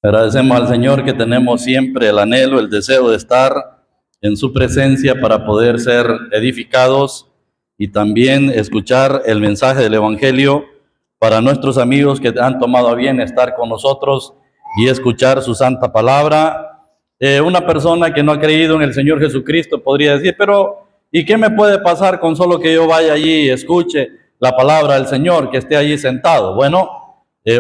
Agradecemos al Señor que tenemos siempre el anhelo, el deseo de estar en su presencia para poder ser edificados y también escuchar el mensaje del Evangelio para nuestros amigos que han tomado a bien estar con nosotros y escuchar su santa palabra. Una persona que no ha creído en el Señor Jesucristo podría decir, pero ¿y qué me puede pasar con solo que yo vaya allí y escuche la palabra del Señor, que esté allí sentado? Bueno,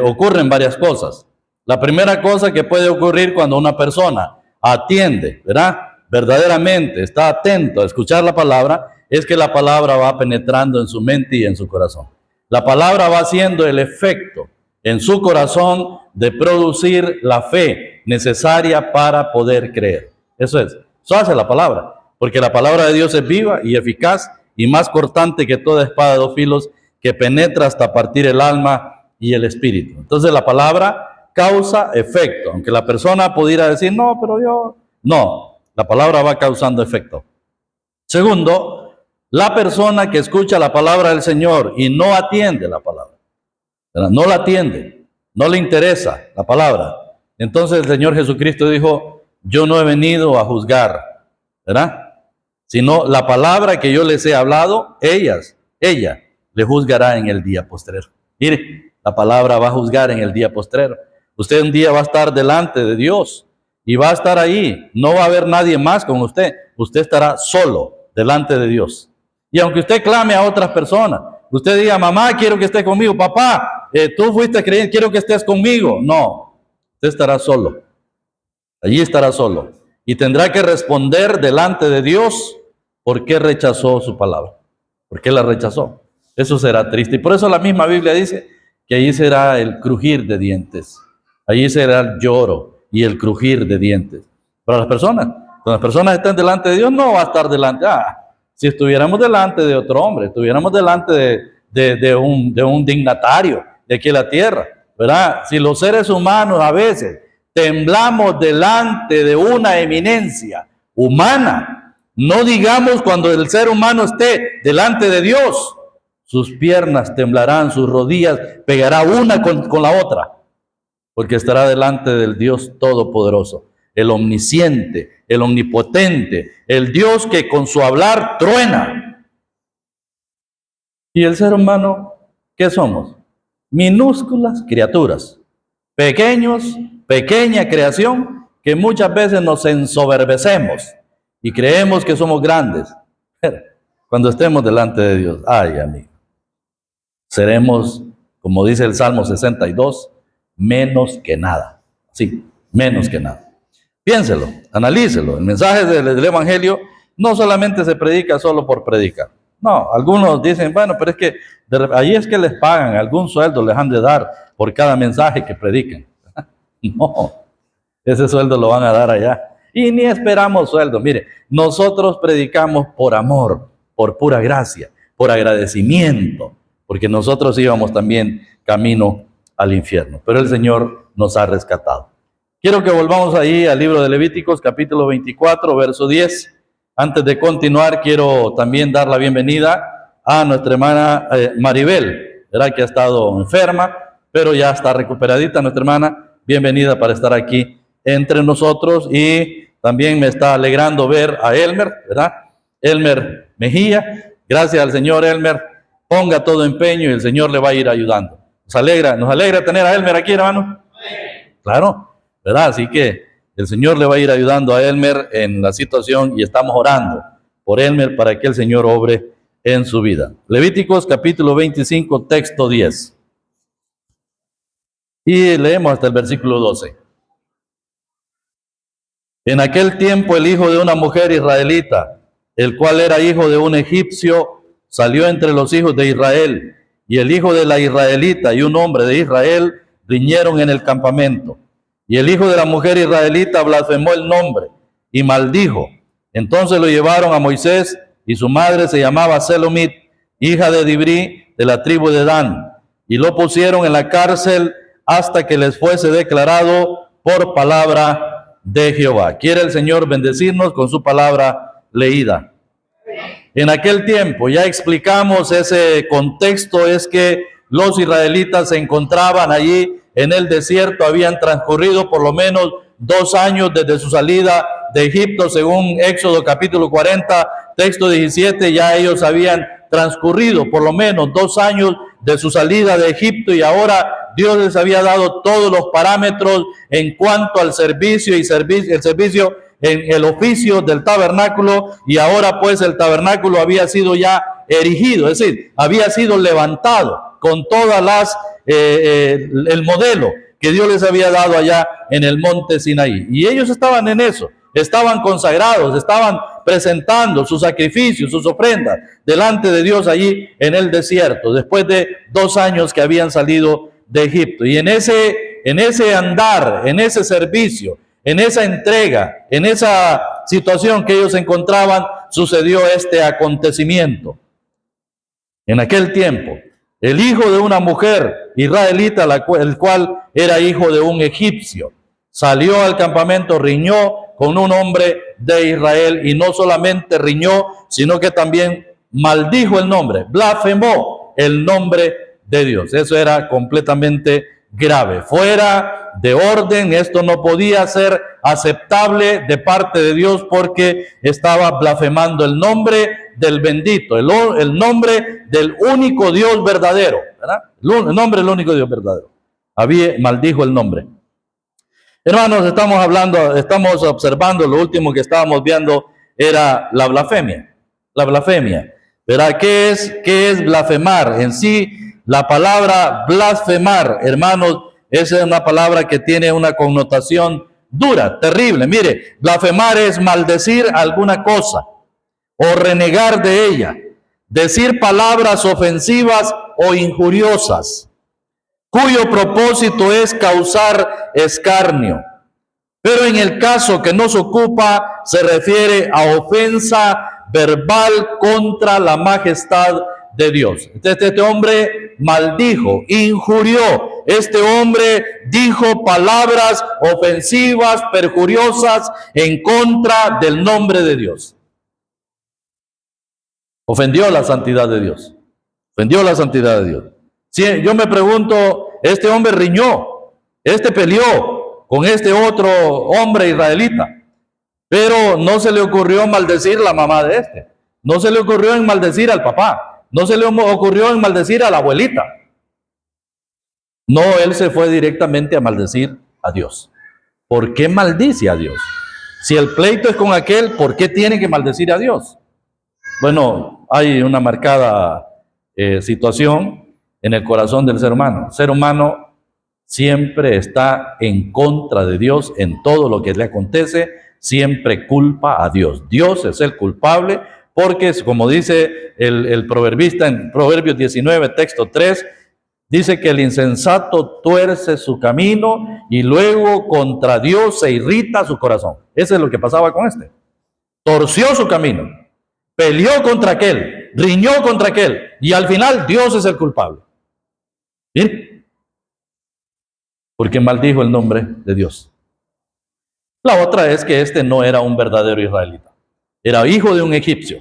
ocurren varias cosas. La primera cosa que puede ocurrir cuando una persona atiende, ¿verdad? Verdaderamente está atento a escuchar la palabra, es que la palabra va penetrando en su mente y en su corazón. La palabra va haciendo el efecto en su corazón de producir la fe necesaria para poder creer. Eso hace la palabra, porque la palabra de Dios es viva y eficaz y más cortante que toda espada de dos filos, que penetra hasta partir el alma y el espíritu. Entonces la palabra causa efecto, aunque la persona pudiera decir, no, pero yo, no, la palabra va causando efecto. Segundo, la persona que escucha la palabra del Señor y no atiende la palabra, ¿verdad? No la atiende, no le interesa la palabra. Entonces el Señor Jesucristo dijo, yo no he venido a juzgar, ¿verdad? Sino la palabra que yo les he hablado, ella le juzgará en el día postrero. Mire, la palabra va a juzgar en el día postrero. Usted un día va a estar delante de Dios y va a estar ahí. No va a haber nadie más con usted. Usted estará solo delante de Dios. Y aunque usted clame a otras personas, usted diga, mamá, quiero que esté conmigo. Papá, tú fuiste creyente, quiero que estés conmigo. No, usted estará solo. Allí estará solo. Y tendrá que responder delante de Dios por qué rechazó su palabra. ¿Por qué la rechazó? Eso será triste. Y por eso la misma Biblia dice que allí será el crujir de dientes. Allí será el lloro y el crujir de dientes. Para las personas, cuando las personas estén delante de Dios, no va a estar delante. Si estuviéramos delante de otro hombre, estuviéramos delante de un dignatario de aquí en la tierra, ¿verdad? Si los seres humanos a veces temblamos delante de una eminencia humana, no digamos cuando el ser humano esté delante de Dios, sus piernas temblarán, sus rodillas pegará una con la otra, porque estará delante del Dios Todopoderoso, el omnisciente, el omnipotente, el Dios que con su hablar truena. Y el ser humano, ¿qué somos? Minúsculas criaturas, pequeña creación, que muchas veces nos ensoberbecemos y creemos que somos grandes. Pero cuando estemos delante de Dios, ay amigo, seremos, como dice el Salmo 62, menos que nada. Sí, menos que nada. Piénselo, analícelo. El mensaje del Evangelio no solamente se predica solo por predicar. No, algunos dicen, bueno, pero es que allí es que les pagan, algún sueldo les han de dar por cada mensaje que predican. No, ese sueldo lo van a dar allá. Y ni esperamos sueldo. Mire, nosotros predicamos por amor, por pura gracia, por agradecimiento, porque nosotros íbamos también camino al infierno, pero el Señor nos ha rescatado. Quiero que volvamos ahí al libro de Levíticos, capítulo 24, verso 10. Antes de continuar, quiero también dar la bienvenida a nuestra hermana Maribel, ¿verdad? Que ha estado enferma, pero ya está recuperadita nuestra hermana. Bienvenida para estar aquí entre nosotros, y también me está alegrando ver a Elmer, ¿verdad? Elmer Mejía. Gracias al Señor, Elmer. Ponga todo empeño y el Señor le va a ir ayudando. Nos alegra tener a Elmer aquí, hermano. Claro, ¿verdad? Así que el Señor le va a ir ayudando a Elmer en la situación y estamos orando por Elmer para que el Señor obre en su vida. Levíticos capítulo 25, texto 10. Y leemos hasta el versículo 12. En aquel tiempo el hijo de una mujer israelita, el cual era hijo de un egipcio, salió entre los hijos de Israel, y el hijo de la israelita y un hombre de Israel riñeron en el campamento. Y el hijo de la mujer israelita blasfemó el nombre y maldijo. Entonces lo llevaron a Moisés, y su madre se llamaba Selomit, hija de Dibri, de la tribu de Dan, y lo pusieron en la cárcel hasta que les fuese declarado por palabra de Jehová. Quiere el Señor bendecirnos con su palabra leída. En aquel tiempo, ya explicamos ese contexto, es que los israelitas se encontraban allí en el desierto. Habían transcurrido por lo menos 2 años desde su salida de Egipto, según Éxodo capítulo 40, texto 17, ya ellos habían transcurrido por lo menos 2 años de su salida de Egipto, y ahora Dios les había dado todos los parámetros en cuanto al servicio y el servicio en el oficio del tabernáculo, y ahora pues el tabernáculo había sido ya erigido, es decir, había sido levantado con todas las, el modelo que Dios les había dado allá en el monte Sinaí. Y ellos estaban en eso, estaban consagrados, estaban presentando sus sacrificios, sus ofrendas delante de Dios allí en el desierto, después de 2 años que habían salido de Egipto. Y en ese andar, en ese servicio, en esa entrega, en esa situación que ellos se encontraban, sucedió este acontecimiento. En aquel tiempo, el hijo de una mujer israelita, el cual era hijo de un egipcio, salió al campamento, riñó con un hombre de Israel, y no solamente riñó, sino que también maldijo el nombre, blasfemó el nombre de Dios. Eso era completamente grave, fuera de orden. Esto no podía ser aceptable de parte de Dios, porque estaba blasfemando el nombre del bendito, el nombre del único Dios verdadero, ¿verdad? El nombre del único Dios verdadero. Maldijo el nombre. Hermanos, estamos observando, lo último que estábamos viendo era la blasfemia. La blasfemia, ¿verdad? ¿Qué es blasfemar? En sí, la palabra blasfemar, hermanos, esa es una palabra que tiene una connotación dura, terrible. Mire, blasfemar es maldecir alguna cosa o renegar de ella, decir palabras ofensivas o injuriosas, cuyo propósito es causar escarnio. Pero en el caso que nos ocupa, se refiere a ofensa verbal contra la majestad de Dios. Este hombre maldijo, injurió. Este hombre dijo palabras ofensivas, perjuriosas en contra del nombre de Dios. Ofendió la santidad de Dios. Ofendió la santidad de Dios. Si yo me pregunto, este hombre riñó, peleó con este otro hombre israelita, pero no se le ocurrió maldecir la mamá de este, no se le ocurrió en maldecir al papá, no se le ocurrió en maldecir a la abuelita. No, él se fue directamente a maldecir a Dios. ¿Por qué maldice a Dios? Si el pleito es con aquel, ¿por qué tiene que maldecir a Dios? Bueno, hay una marcada situación en el corazón del ser humano. El ser humano siempre está en contra de Dios en todo lo que le acontece, siempre culpa a Dios. Dios es el culpable, porque como dice el proverbista en Proverbios 19, texto 3, dice que el insensato tuerce su camino y luego contra Dios se irrita su corazón. Eso es lo que pasaba con este. Torció su camino, peleó contra aquel, riñó contra aquel, y al final Dios es el culpable. ¿Bien? Porque maldijo el nombre de Dios. La otra es que este no era un verdadero israelita. Era hijo de un egipcio,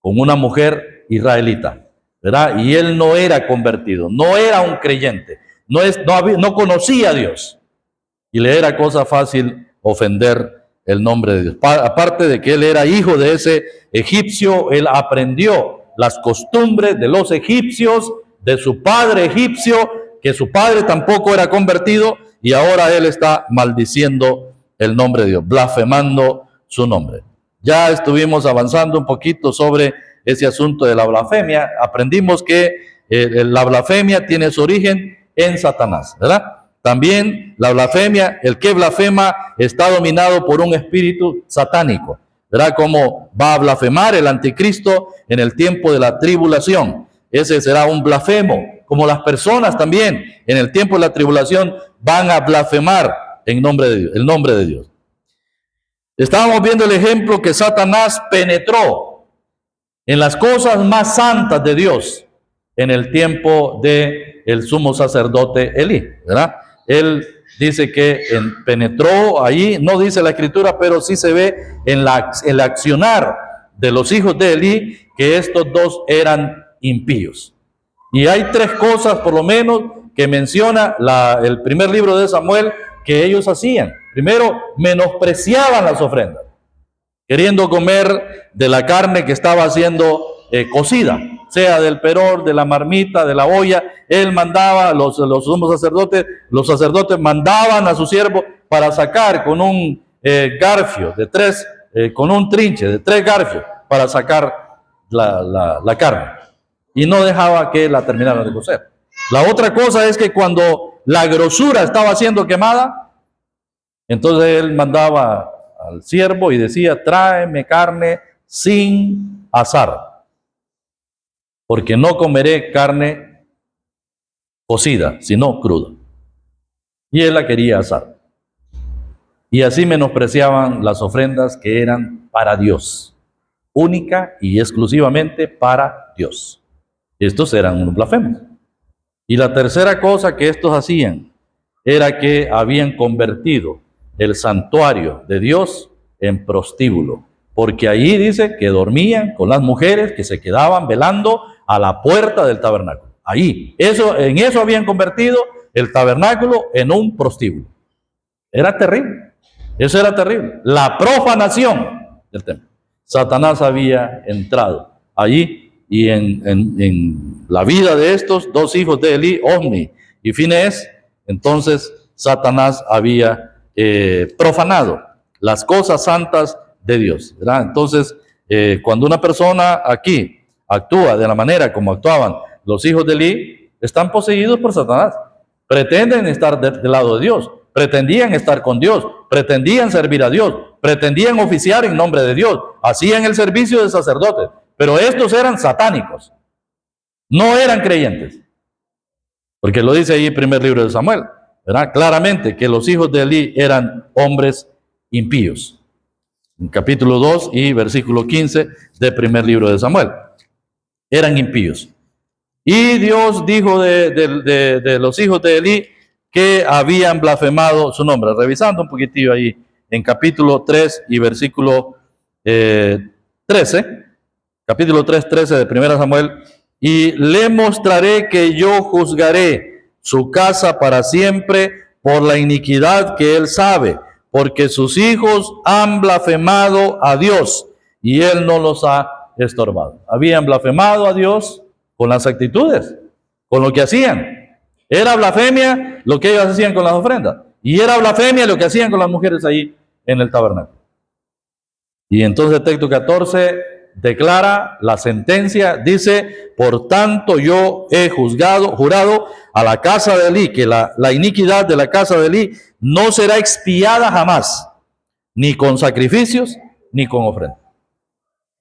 con una mujer israelita, ¿verdad? Y él no era convertido, no era un creyente, no conocía a Dios. Y le era cosa fácil ofender el nombre de Dios. Aparte de que él era hijo de ese egipcio, él aprendió las costumbres de los egipcios, de su padre egipcio, que su padre tampoco era convertido, y ahora él está maldiciendo el nombre de Dios, blasfemando su nombre. Ya estuvimos avanzando un poquito sobre ese asunto de la blasfemia. Aprendimos que la blasfemia tiene su origen en Satanás, ¿verdad? También la blasfemia, el que blasfema está dominado por un espíritu satánico, ¿verdad? Como va a blasfemar el anticristo en el tiempo de la tribulación. Ese será un blasfemo, como las personas también en el tiempo de la tribulación van a blasfemar en nombre de Dios, el nombre de Dios. Estábamos viendo el ejemplo que Satanás penetró en las cosas más santas de Dios en el tiempo de el sumo sacerdote Elí, ¿verdad? Él dice que penetró ahí, no dice la escritura, pero sí se ve en el accionar de los hijos de Elí que estos dos eran impíos. Y hay 3 cosas por lo menos que menciona el primer libro de Samuel que ellos hacían. Primero, menospreciaban las ofrendas, queriendo comer de la carne que estaba siendo cocida, sea del peror, de la marmita, de la olla. Él mandaba, los sumos sacerdotes, los sacerdotes mandaban a su siervo para sacar con un garfio de tres, con un trinche de 3 garfios para sacar la carne, y no dejaba que la terminaran de cocer. La otra cosa es que cuando la grosura estaba siendo quemada, entonces él mandaba al siervo y decía: tráeme carne sin asar, porque no comeré carne cocida, sino cruda. Y él la quería asar. Y así menospreciaban las ofrendas que eran para Dios, única y exclusivamente para Dios. Estos eran unos blasfemos. Y la tercera cosa que estos hacían era que habían convertido el santuario de Dios en prostíbulo, porque allí dice que dormían con las mujeres que se quedaban velando a la puerta del tabernáculo. Ahí, en eso habían convertido el tabernáculo en un prostíbulo. Era terrible, eso era terrible. La profanación del templo. Satanás había entrado allí, y en la vida de estos 2 hijos de Elí, Ofni y Finehés, entonces Satanás había profanado las cosas santas de Dios, ¿verdad? Entonces, cuando una persona aquí actúa de la manera como actuaban los hijos de Elí, están poseídos por Satanás. Pretenden estar del lado de Dios, pretendían estar con Dios, pretendían servir a Dios, pretendían oficiar en nombre de Dios, hacían el servicio de sacerdotes, pero estos eran satánicos, no eran creyentes, porque lo dice ahí el primer libro de Samuel, ¿verdad? Claramente que los hijos de Elí eran hombres impíos. En capítulo 2 y versículo 15 del primer libro de Samuel. Eran impíos. Y Dios dijo de los hijos de Elí que habían blasfemado su nombre. Revisando un poquitillo ahí en capítulo 3 y versículo 13. Capítulo 3, 13 de 1 Samuel. Y le mostraré que yo juzgaré su casa para siempre por la iniquidad que él sabe, porque sus hijos han blasfemado a Dios y él no los ha estorbado. Habían blasfemado a Dios con las actitudes, con lo que hacían. Era blasfemia lo que ellos hacían con las ofrendas, y era blasfemia lo que hacían con las mujeres ahí en el tabernáculo. Y entonces el texto 14 declara la sentencia, dice: por tanto yo he jurado a la casa de Elí que la iniquidad de la casa de Elí no será expiada jamás, ni con sacrificios ni con ofrendas.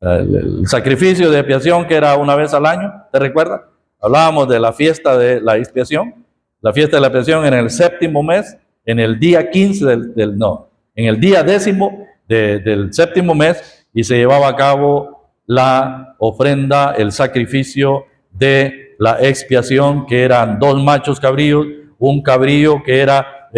El sacrificio de expiación, que era una vez al año, ¿te recuerdas? Hablábamos de la fiesta de la expiación. La fiesta de la expiación en el 7º mes, en el día 15 en el día 10º del 7º mes, y se llevaba a cabo la ofrenda, el sacrificio de la expiación, que eran 2 machos cabríos, un cabrío que era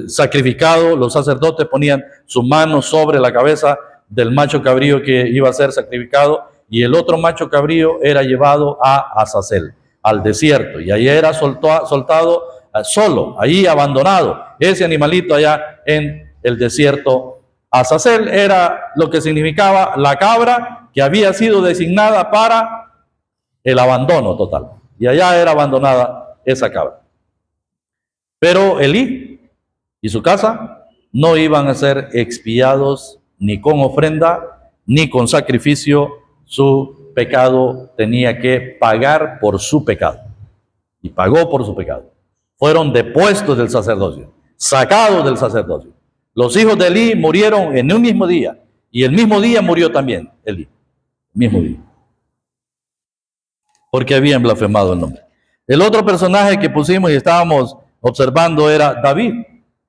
sacrificado. Los sacerdotes ponían su mano sobre la cabeza del macho cabrío que iba a ser sacrificado, y el otro macho cabrío era llevado a Azazel, al desierto, y ahí era soltado solo, ahí abandonado, ese animalito allá en el desierto. Azazel era lo que significaba la cabra que había sido designada para el abandono total, y allá era abandonada esa cabra. Pero Elí y su casa no iban a ser expiados ni con ofrenda ni con sacrificio. Su pecado tenía que pagar por su pecado, y pagó por su pecado. Fueron depuestos del sacerdocio, sacados del sacerdocio. Los hijos de Elí murieron en un mismo día, y el mismo día murió también Elí, el mismo día, porque habían blasfemado el nombre. El otro personaje que pusimos y estábamos observando era David,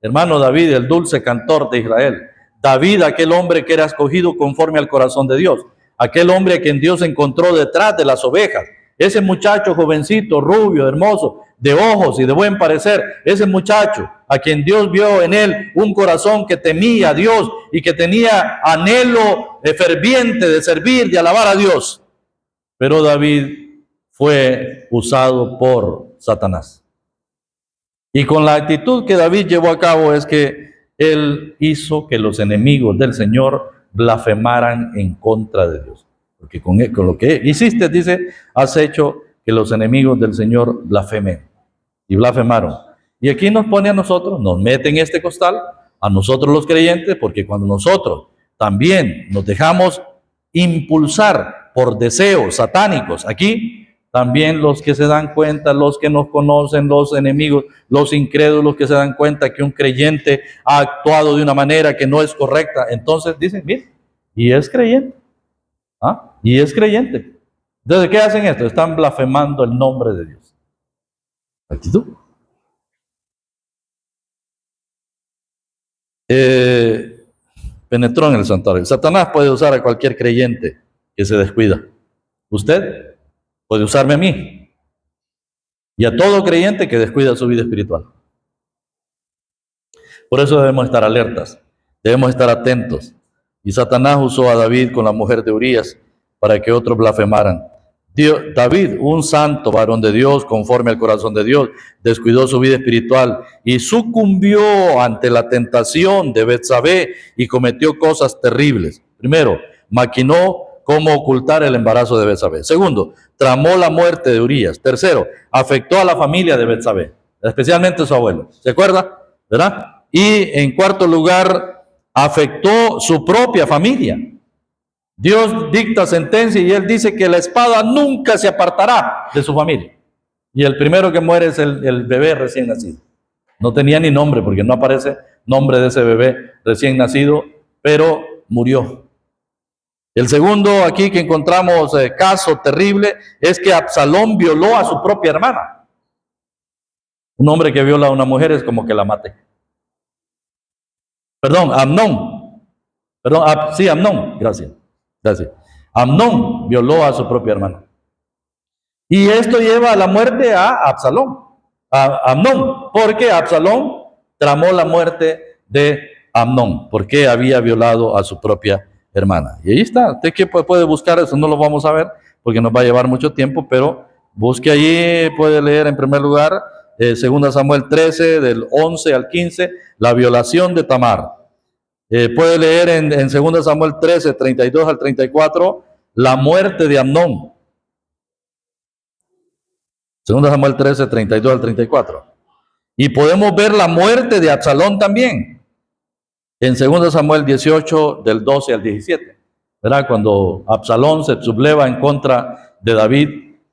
hermano David, el dulce cantor de Israel. David, aquel hombre que era escogido conforme al corazón de Dios, aquel hombre a quien Dios encontró detrás de las ovejas, ese muchacho jovencito, rubio, hermoso, de ojos y de buen parecer, ese muchacho a quien Dios vio en él un corazón que temía a Dios y que tenía anhelo ferviente de servir, de alabar a Dios. Pero David fue usado por Satanás. Y con la actitud que David llevó a cabo es que él hizo que los enemigos del Señor blasfemaran en contra de Dios. Porque con lo que hiciste, dice, has hecho que los enemigos del Señor blasfemen. Y blasfemaron. Y aquí nos pone a nosotros, nos mete en este costal, a nosotros los creyentes, porque cuando nosotros también nos dejamos impulsar por deseos satánicos, aquí también los que se dan cuenta, los que nos conocen, los enemigos, los incrédulos que se dan cuenta que un creyente ha actuado de una manera que no es correcta, entonces dicen, mire, y es creyente, ¿ah? Y es creyente. Entonces, ¿qué hacen esto? Están blasfemando el nombre de Dios. Actitud. Penetró en el santuario. Satanás puede usar a cualquier creyente que se descuida. Usted puede usarme a mí y a todo creyente que descuida su vida espiritual. Por eso debemos estar alertas, debemos estar atentos. Y Satanás usó a David con la mujer de Urías para que otros blasfemaran. David, un santo varón de Dios, conforme al corazón de Dios, descuidó su vida espiritual y sucumbió ante la tentación de Betsabé y cometió cosas terribles. Primero, maquinó cómo ocultar el embarazo de Betsabé. Segundo, tramó la muerte de Urías. Tercero, afectó a la familia de Betsabé, especialmente a su abuelo. ¿Se acuerda? ¿Verdad? Y en cuarto lugar, afectó su propia familia. Dios dicta sentencia y él dice que la espada nunca se apartará de su familia. Y el primero que muere es el bebé recién nacido. No tenía ni nombre porque no aparece nombre de ese bebé recién nacido, pero murió. El segundo aquí que encontramos caso terrible es que Absalón violó a su propia hermana. Un hombre que viola a una mujer es como que la mate. Perdón, Amnón. Perdón, sí, Amnón. Gracias. Gracias. Amnón violó a su propia hermana. Y esto lleva a la muerte a Absalón, a Amnón, porque Absalón tramó la muerte de Amnón, porque había violado a su propia hermana. Y ahí está. Usted que puede buscar eso, no lo vamos a ver porque nos va a llevar mucho tiempo, pero busque allí, puede leer en primer lugar 2 Samuel 13, del 11 al 15, la violación de Tamar. Puede leer en 2 Samuel 13, 32 al 34, la muerte de Amnón. 2 Samuel 13, 32 al 34. Y podemos ver la muerte de Absalón también. En 2 Samuel 18, del 12 al 17. ¿Verdad? Cuando Absalón se subleva en contra de David,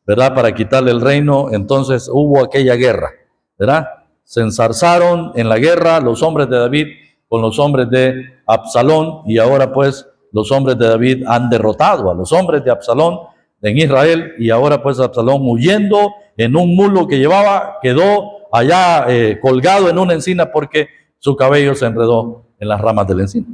¿verdad? Para quitarle el reino, entonces hubo aquella guerra, ¿verdad? Se enzarzaron en la guerra los hombres de David con los hombres de Absalón, y ahora pues los hombres de David han derrotado a los hombres de Absalón en Israel, y ahora pues Absalón, huyendo en un mulo que llevaba, quedó allá colgado en una encina porque su cabello se enredó en las ramas de la encina.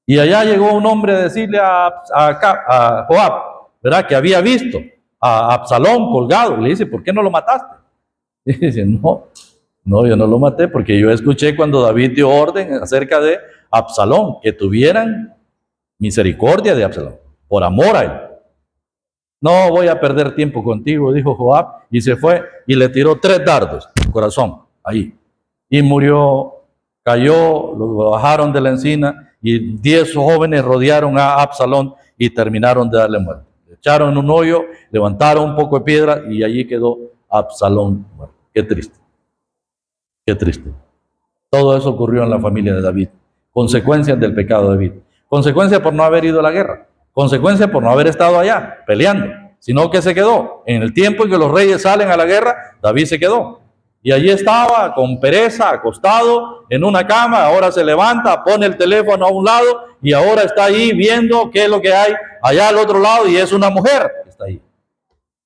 Y allá llegó un hombre a decirle a Joab, ¿verdad? Que había visto a Absalón colgado, y le dice, ¿por qué no lo mataste? Y dice, no, yo no lo maté porque yo escuché cuando David dio orden acerca de Absalón, que tuvieran misericordia de Absalón, por amor a él. No voy a perder tiempo contigo, dijo Joab, y se fue y le tiró 3 dardos al corazón, ahí. Y murió, cayó, lo bajaron de la encina y 10 jóvenes rodearon a Absalón y terminaron de darle muerte. Le echaron en un hoyo, levantaron un poco de piedra y allí quedó Absalón muerto. Qué triste. Qué triste. Todo eso ocurrió en la familia de David. Consecuencias del pecado de David. Consecuencias por no haber ido a la guerra. Consecuencias por no haber estado allá peleando. Sino que se quedó. En el tiempo en que los reyes salen a la guerra, David se quedó. Y allí estaba con pereza, acostado en una cama. Ahora se levanta, pone el teléfono a un lado y ahora está ahí viendo qué es lo que hay allá al otro lado, y es una mujer que está ahí.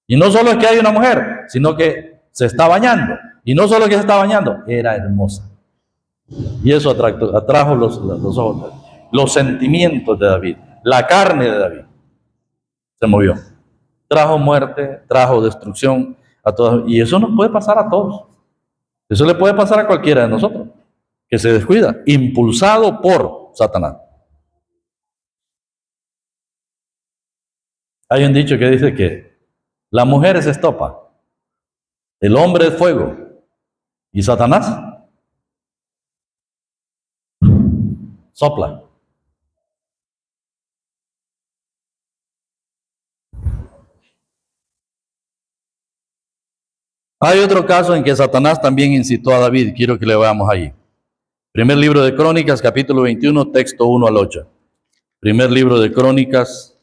Y no solo es que hay una mujer, sino que se está bañando. Y no solo que se está bañando, era hermosa. Y eso atrajo los ojos, los sentimientos de David, la carne de David. Se movió. Trajo muerte, trajo destrucción a todos. Y eso nos puede pasar a todos. Eso le puede pasar a cualquiera de nosotros, que se descuida, impulsado por Satanás. Hay un dicho que dice que la mujer es estopa, el hombre es fuego, ¿Y Satanás? Sopla. Hay otro caso en que Satanás también incitó a David. Quiero que le veamos ahí. Primer libro de Crónicas, capítulo 21, texto 1 al 8. Primer libro de Crónicas,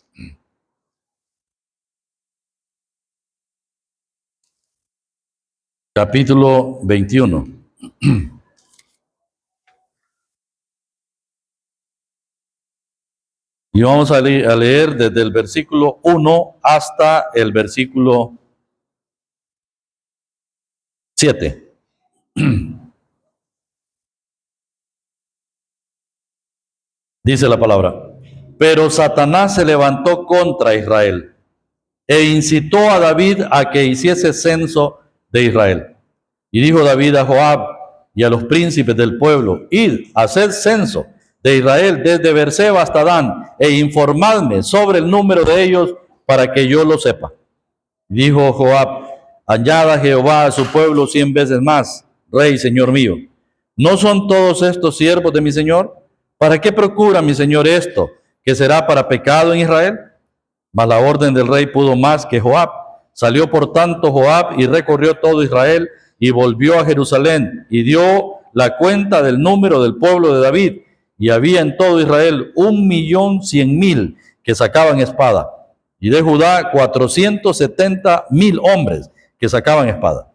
capítulo 21. Y vamos a leer desde el versículo 1 hasta el versículo 7. Dice la palabra: pero Satanás se levantó contra Israel e incitó a David a que hiciese censo de Israel. Y dijo David a Joab y a los príncipes del pueblo: id, haced censo de Israel desde Beerseba hasta Dan, e informadme sobre el número de ellos para que yo lo sepa. Dijo Joab: añada Jehová a su pueblo 100 veces más, rey, señor mío. ¿No son todos estos siervos de mi señor? ¿Para qué procura mi señor esto, que será para pecado en Israel? Mas la orden del rey pudo más que Joab. Salió por tanto Joab y recorrió todo Israel y volvió a Jerusalén y dio la cuenta del número del pueblo de David. Y había en todo Israel 1.100.000 que sacaban espada, y de Judá 470.000 hombres que sacaban espada.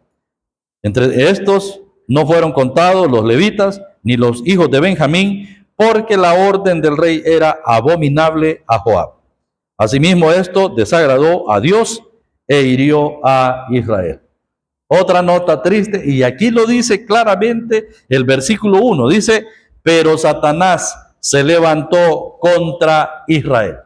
Entre estos no fueron contados los levitas ni los hijos de Benjamín, porque la orden del rey era abominable a Joab. Asimismo, esto desagradó a Dios e hirió a Israel. Otra nota triste, y aquí lo dice claramente el versículo 1, dice: pero Satanás se levantó contra Israel.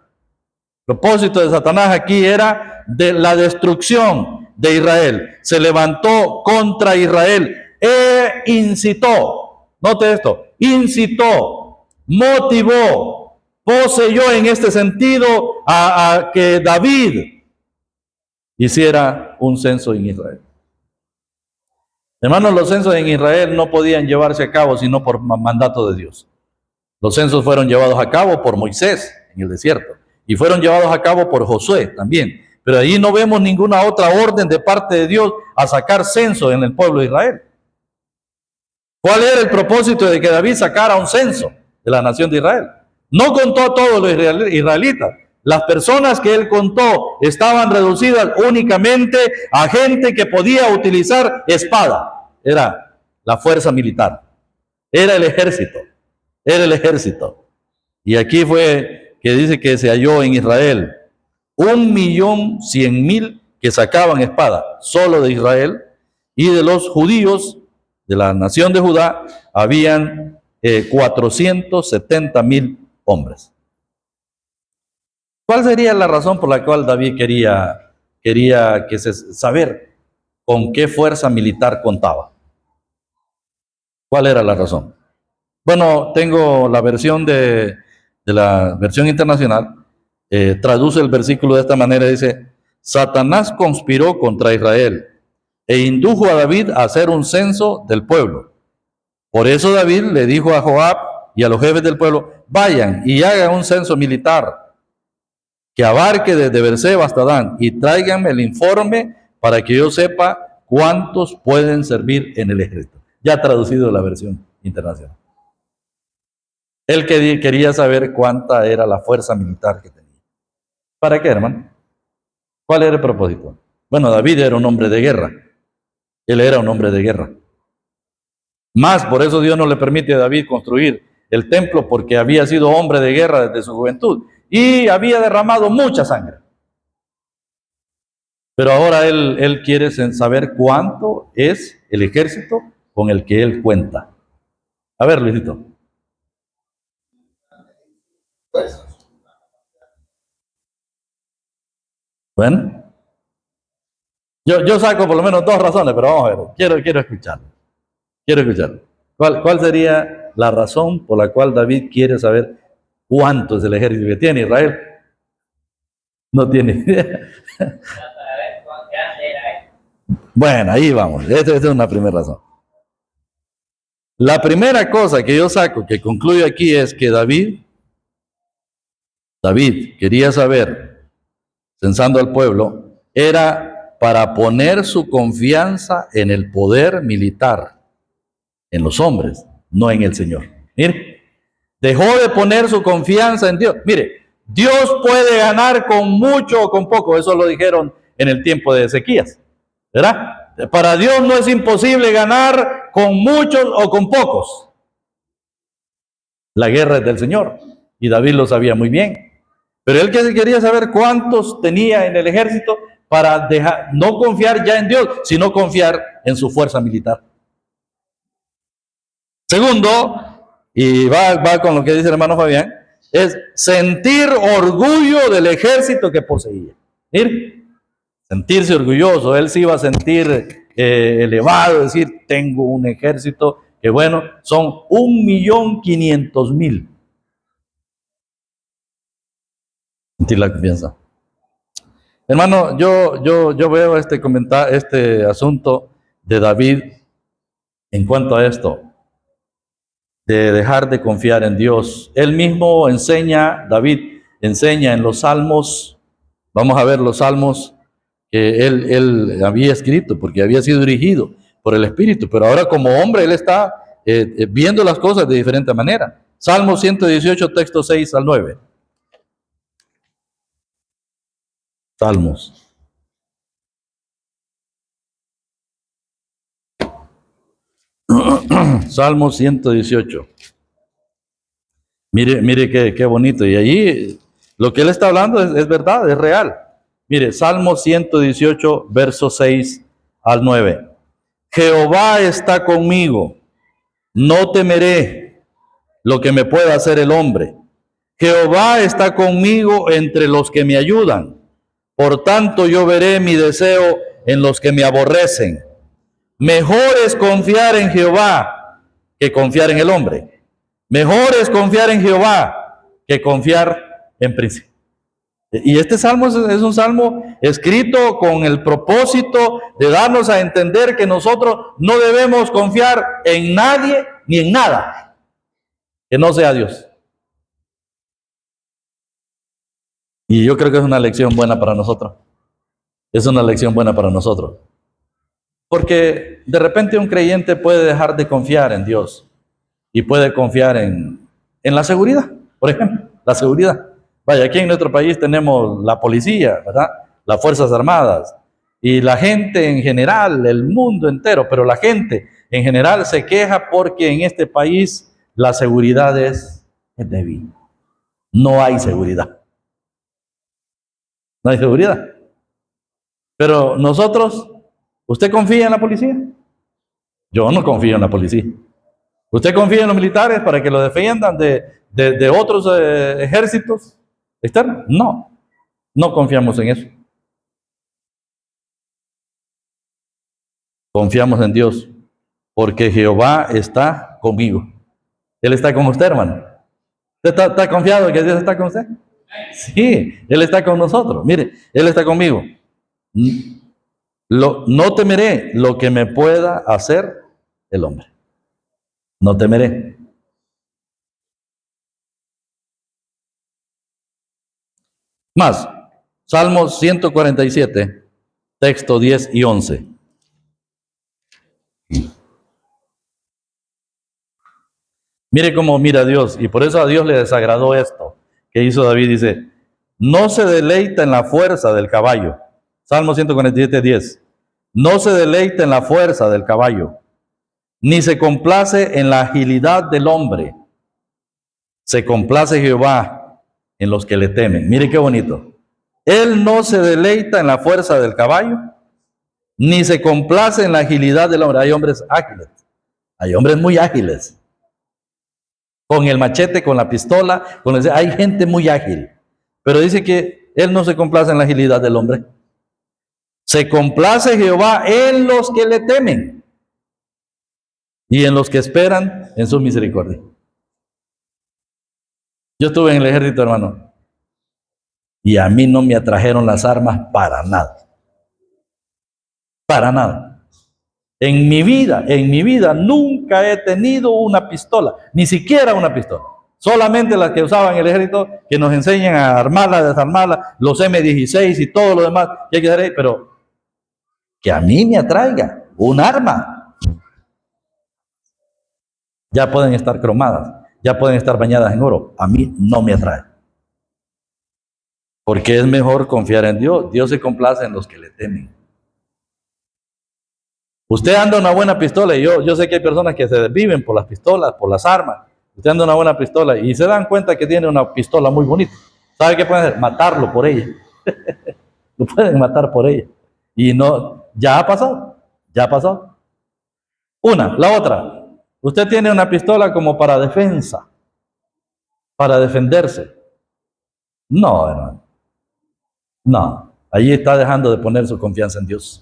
El propósito de Satanás aquí era de la destrucción de Israel. Se levantó contra Israel e incitó, note esto, incitó, motivó, poseyó en este sentido a que David hiciera un censo en Israel. Hermanos, los censos en Israel no podían llevarse a cabo sino por mandato de Dios. Los censos fueron llevados a cabo por Moisés en el desierto y fueron llevados a cabo por Josué también. Pero ahí no vemos ninguna otra orden de parte de Dios a sacar censo en el pueblo de Israel. ¿Cuál era el propósito de que David sacara un censo de la nación de Israel? No contó a todos los israelitas. Las personas que él contó estaban reducidas únicamente a gente que podía utilizar espada. Era la fuerza militar, era el ejército, era el ejército. Y aquí fue que dice que se halló en Israel 1.100.000 que sacaban espada, solo de Israel, y de los judíos de la nación de Judá habían 470.000 hombres. ¿Cuál sería la razón por la cual David quería que saber con qué fuerza militar contaba? ¿Cuál era la razón? Bueno, tengo la versión de la versión internacional, traduce el versículo de esta manera, dice: Satanás conspiró contra Israel e indujo a David a hacer un censo del pueblo. Por eso David le dijo a Joab y a los jefes del pueblo: vayan y hagan un censo militar que abarque desde Beerseba hasta Dan, y tráiganme el informe para que yo sepa cuántos pueden servir en el ejército. Ya traducido la versión internacional. Él quería saber cuánta era la fuerza militar que tenía. ¿Para qué, hermano? ¿Cuál era el propósito? Bueno, David era un hombre de guerra. Él era un hombre de guerra. Más, por eso Dios no le permite a David construir el templo, porque había sido hombre de guerra desde su juventud y había derramado mucha sangre. Pero ahora él quiere saber cuánto es el ejército con el que él cuenta. A ver, Luisito. Bueno, yo saco por lo menos dos razones, pero vamos a ver, quiero escucharlo. Quiero escucharlo. ¿Cuál sería la razón por la cual David quiere saber cuánto es el ejército que tiene Israel? No tiene idea. Bueno, ahí vamos. Esta es una primera razón. La primera cosa que yo saco, que concluyo aquí, es que David quería saber, censando al pueblo, era para poner su confianza en el poder militar, en los hombres, no en el Señor. Mire, dejó de poner su confianza en Dios. Mire, Dios puede ganar con mucho o con poco, eso lo dijeron en el tiempo de Ezequías, ¿verdad? Para Dios no es imposible ganar con muchos o con pocos. La guerra es del Señor, y David lo sabía muy bien. Pero él quería saber cuántos tenía en el ejército para no confiar ya en Dios, sino confiar en su fuerza militar. Segundo, y va con lo que dice el hermano Fabián, es sentir orgullo del ejército que poseía. Mire, sentirse orgulloso, él se iba a sentir elevado, decir, tengo un ejército que bueno, son 1.500.000. Sentir la confianza. Hermano, yo veo este asunto de David en cuanto a esto, de dejar de confiar en Dios. Él mismo David enseña en los salmos, vamos a ver los salmos que él había escrito, porque había sido dirigido por el Espíritu, pero ahora como hombre él está viendo las cosas de diferente manera. Salmo 118, texto 6 al 9. Salmos. Salmo 118. Mire qué bonito. Y allí lo que él está hablando es verdad, es real. Mire, Salmo 118, versos 6 al 9. Jehová está conmigo, no temeré lo que me pueda hacer el hombre. Jehová está conmigo entre los que me ayudan. Por tanto, yo veré mi deseo en los que me aborrecen. Mejor es confiar en Jehová que confiar en el hombre. Mejor es confiar en Jehová que confiar en príncipe. Y este salmo es un salmo escrito con el propósito de darnos a entender que nosotros no debemos confiar en nadie ni en nada que no sea Dios. Y yo creo que es una lección buena para nosotros. Es una lección buena para nosotros. Porque de repente un creyente puede dejar de confiar en Dios y puede confiar en la seguridad, por ejemplo, la seguridad. Vaya, aquí en nuestro país tenemos la policía, ¿verdad? Las Fuerzas Armadas y la gente en general, el mundo entero, pero la gente en general se queja porque en este país la seguridad es débil. No hay seguridad. No hay seguridad. Pero nosotros, ¿usted confía en la policía? Yo no confío en la policía. ¿Usted confía en los militares para que lo defiendan de otros ejércitos externos? No, no confiamos en eso. Confiamos en Dios, porque Jehová está conmigo. Él está con usted, hermano. ¿Usted está confiado que Dios está con usted? Sí, Él está con nosotros. Mire, Él está conmigo. No temeré lo que me pueda hacer el hombre. No temeré. Más, Salmos 147, texto 10 y 11. Mire cómo mira Dios, y por eso a Dios le desagradó esto que hizo David. Dice, no se deleita en la fuerza del caballo. Salmo 147, 10. No se deleita en la fuerza del caballo, ni se complace en la agilidad del hombre. Se complace Jehová en los que le temen. Mire qué bonito. Él no se deleita en la fuerza del caballo, ni se complace en la agilidad del hombre. Hay hombres ágiles, hay hombres muy ágiles. Con el machete, con la pistola, hay gente muy ágil. Pero dice que Él no se complace en la agilidad del hombre. Se complace Jehová en los que le temen y en los que esperan en su misericordia. Yo estuve en el ejército, hermano, y a mí no me atrajeron las armas para nada. Para nada. En mi vida nunca he tenido una pistola, ni siquiera una pistola. Solamente las que usaban el ejército, que nos enseñan a armarla, desarmarla, los M16 y todo lo demás que hay que hacer ahí, pero que a mí me atraiga un arma. Ya pueden estar cromadas, ya pueden estar bañadas en oro. A mí no me atrae. Porque es mejor confiar en Dios. Dios se complace en los que le temen. Usted anda una buena pistola, y yo sé que hay personas que se desviven por las pistolas, por las armas. Usted anda una buena pistola y se dan cuenta que tiene una pistola muy bonita. ¿Sabe qué pueden hacer? Matarlo por ella. Lo pueden matar por ella. Y no, ya ha pasado. Ya ha pasado. Una. La otra. Usted tiene una pistola como para defensa. Para defenderse. No, hermano. No. Allí está dejando de poner su confianza en Dios.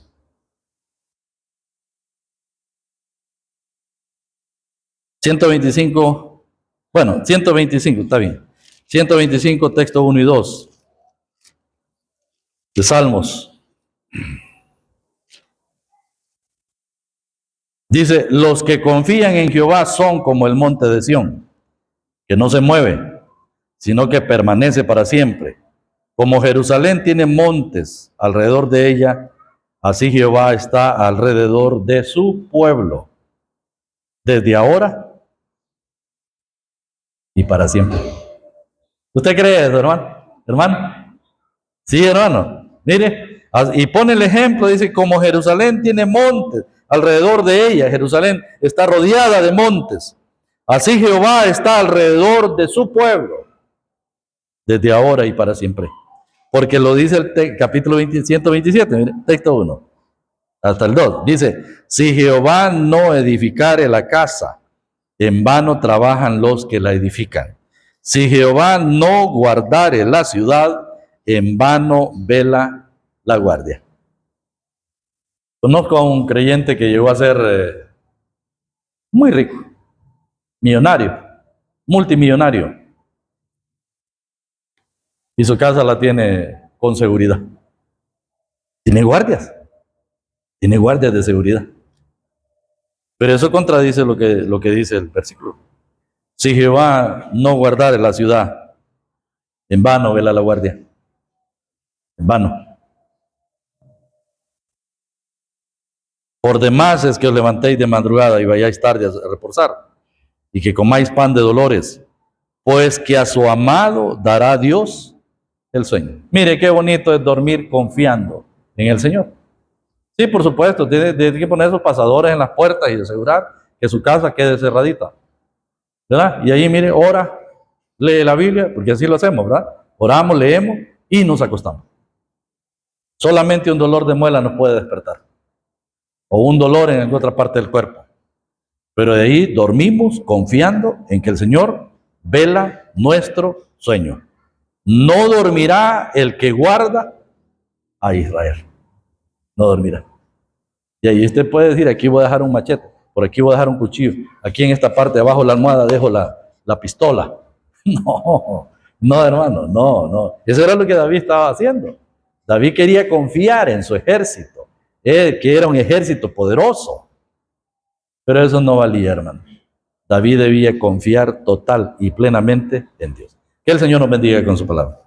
125, bueno, 125, está bien. 125, texto 1 y 2 de Salmos. Dice, los que confían en Jehová son como el monte de Sión, que no se mueve, sino que permanece para siempre. Como Jerusalén tiene montes alrededor de ella, así Jehová está alrededor de su pueblo, desde ahora y para siempre. ¿Usted cree eso, hermano? ¿Hermano? Sí, hermano. Mire, y pone el ejemplo, dice, como Jerusalén tiene montes alrededor de ella, Jerusalén está rodeada de montes, así Jehová está alrededor de su pueblo, desde ahora y para siempre. Porque lo dice el capítulo 127, mire, texto 1, hasta el 2. Dice, si Jehová no edificare la casa, en vano trabajan los que la edifican. Si Jehová no guardare la ciudad, en vano vela la guardia. Conozco a un creyente que llegó a ser muy rico, millonario, multimillonario. Y su casa la tiene con seguridad. Tiene guardias de seguridad. Pero eso contradice lo que dice el versículo. Si Jehová no guardare la ciudad, en vano vela la guardia. En vano. Por demás es que os levantéis de madrugada y vayáis tarde a reposar, y que comáis pan de dolores, pues que a su amado dará Dios el sueño. Mire qué bonito es dormir confiando en el Señor. Sí, por supuesto, tiene que poner esos pasadores en las puertas y asegurar que su casa quede cerradita, ¿verdad? Y ahí, mire, ora, lee la Biblia, porque así lo hacemos, ¿verdad? Oramos, leemos y nos acostamos. Solamente un dolor de muela nos puede despertar, o un dolor en alguna otra parte del cuerpo. Pero de ahí dormimos confiando en que el Señor vela nuestro sueño. No dormirá el que guarda a Israel. No dormirá. Y ahí usted puede decir, aquí voy a dejar un machete, por aquí voy a dejar un cuchillo, aquí en esta parte abajo de la almohada dejo la pistola. No, hermano, no. Eso era lo que David estaba haciendo. David quería confiar en su ejército, que era un ejército poderoso. Pero eso no valía, hermano. David debía confiar total y plenamente en Dios. Que el Señor nos bendiga con su palabra.